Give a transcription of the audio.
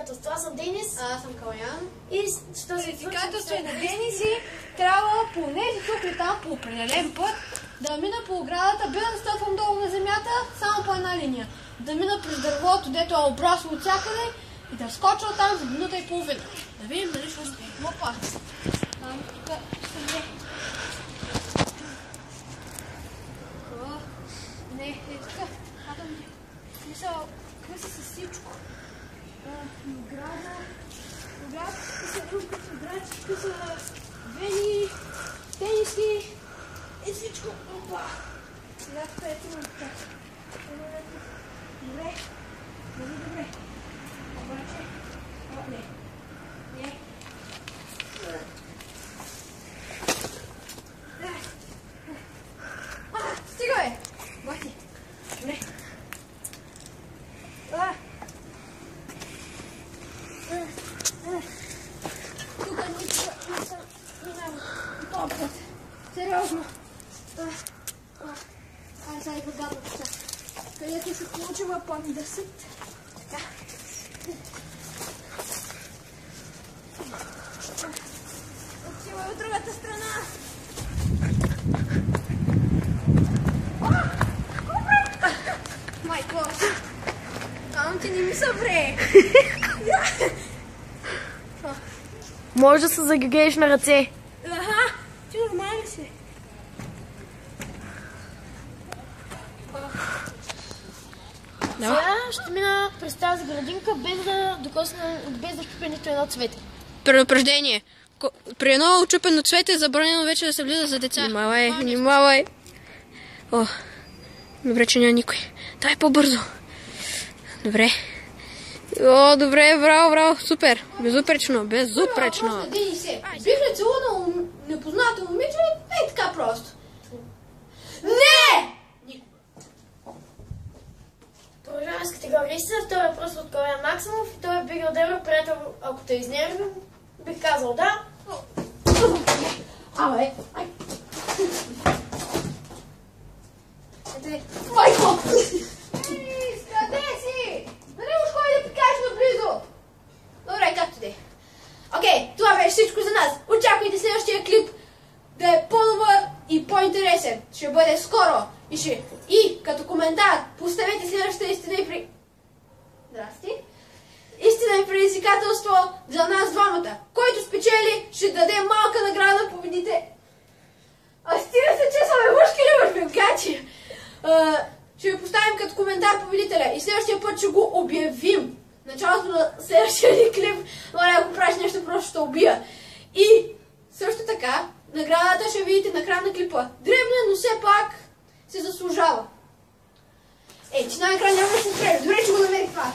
предизвикателство. Аз съм Денис. Аз съм Калян. И що се Предизвикателство на Денис и трябва понеже тук и там по определен път да мина по оградата, без да стъпвам долу на земята, само по една линия. Да мина през дървото, дето е обрасло от всякъде и да скоча оттам за минута и половина. Да видим дали ще успеем. Опа! Там тук ще не. Не, е тук. Мисъл, къси със всичко. Ограда, какви са рубки, какви са вени, тениски и всичко. Опа! Сега тук е имам така. Добре. Добре. Обаче, не. Не. Стига бе! Бати. Добре. Тук не съм минал този път. Сериозно. Сега и гадата. Където се получила по-10. Така. Отива от другата страна. Майко! Там ти не ми събре! Може да се загигееш на ръце. Аха! Ти нормален си. Сега ще мина през тази градинка, без да щупя нито едно цвете. Предупреждение. При едно очупено цвете е забранено вече да се влиза за деца. Внимавай, внимавай. О, добре, че няма никой. Дай по-бързо. Добре. О, добре, браво, браво, супер. Безупречно, безупречно. Бих ли целунал непознато момиче? Ей така просто. Не! Продължаваме с категория истина. Втори въпрос от Калян Максимов. И той би отделил приятел, ако те изнервим. Бих казал да. Абе, ай. Майко! Къде си? Дали уж кой да прикажеш наблизо? Добре, както де. Окей, това беше всичко за нас. Очаквайте следващия клип да е по-добър и по-интересен. Ще бъде скоро. И като коментар поставете следващата истина и Здрасти. Истина и предизвикателство за нас двамата. Който спечели, ще даде малка награда на победите. Стига се, че са мъжки ли мъжки? Ще ви поставим като коментар победителя и следващия път ще го обявим. Началото на следващия ни клип, но ако правиш нещо, просто ще убия. И също така, наградата ще видите на края на клипа. Дребна, но все пак се заслужава. Че най-накрая няма да се спре. Добре, че го намерих това.